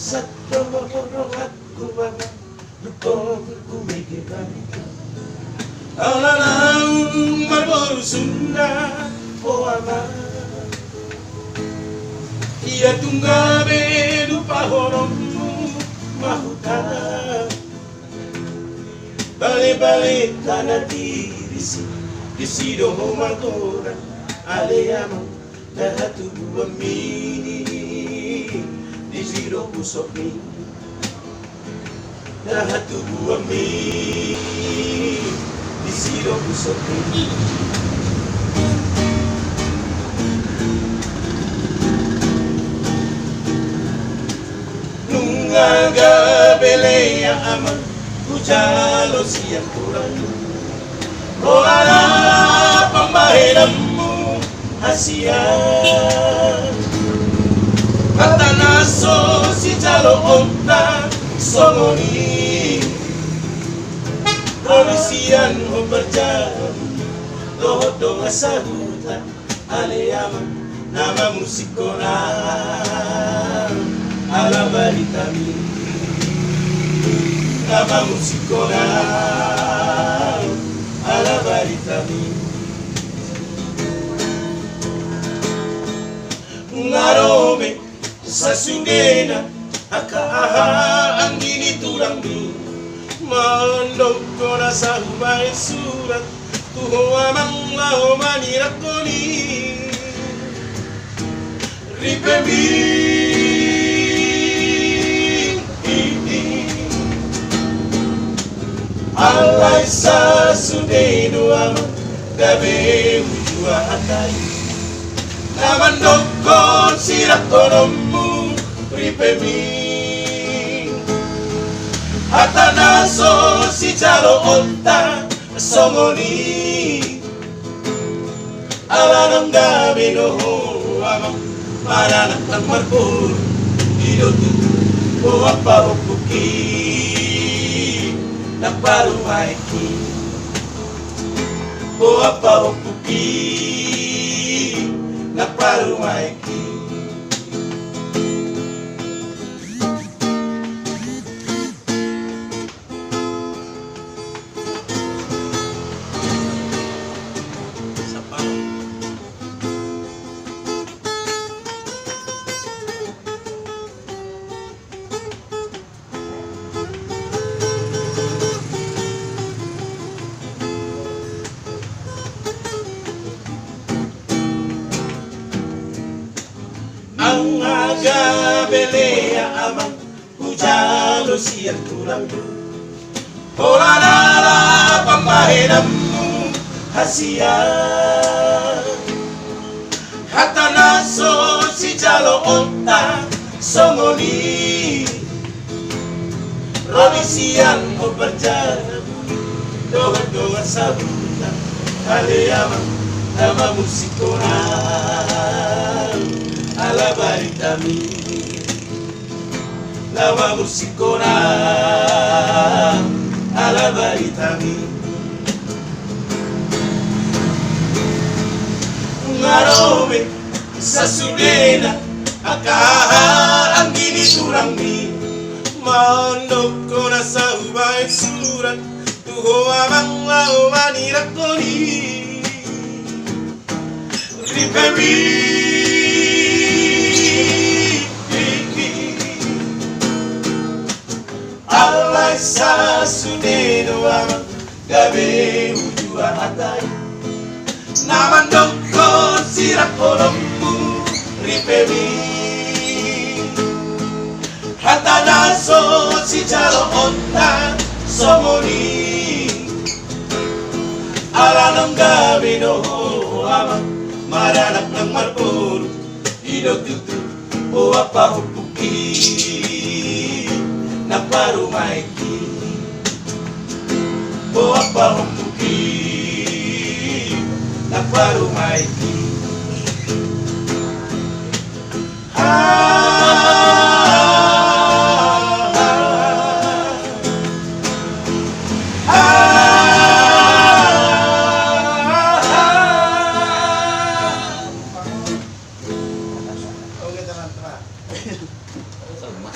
Satu rohat kubana Lupong kumikiran Alanang marboru sunda Poama Ia tunggabe lupa horongmu Mahuta Balik-balik tanah Disido magora Aleyama Dahatu buami Disido pusoki Dahatu buami Disido pusoki Nungaga belea ama Ujalo siang kurang Rolara pambahiramu Asia Katanaso si jalo onta Somoni Polisian berjalan Dodo asahutan Aleyama Nama musikora Ala baritami Nama musikora Ala baritami Ngarome Sasundena Akaaha Anggini tulangi Mandok kona sahubai surat Tuho amang lao manirakoni Ripemi Alay sa sudeno amang Gabe ujua atai Naman dokon sirak konomu Ripemi Hatanaso si jalo onta Somoni Alanang gabi noho amang Mananak ng marbur Idotu o aparupuki Nagparumaiki O aparupuki Nagparumaiki Ang aga belea amang Ujalo siang tulang Oranara pambahiramu Hasia Hatanaso si jalo onta Somoni Rodisian o berjalan Doa-doa sabutan Aleyama Nama musikora Ala baritami Nama musikora Ala baritami Ngarome Sasudena Akaha Anggini turangi Mandok kona sahubai surat Tuho amang lao manirakoni Ripemi Alay sa sudeno amang Gabe ujua atai Naman dokon sirak konomu Ripemi Hatanaso si jalo onta Somoni Alanang gabi noho amang Maranak ng marburu Idotutu o aparupuki Nagparumaiki O aparupuki Nagparumaiki Oke teman-teman. Sama.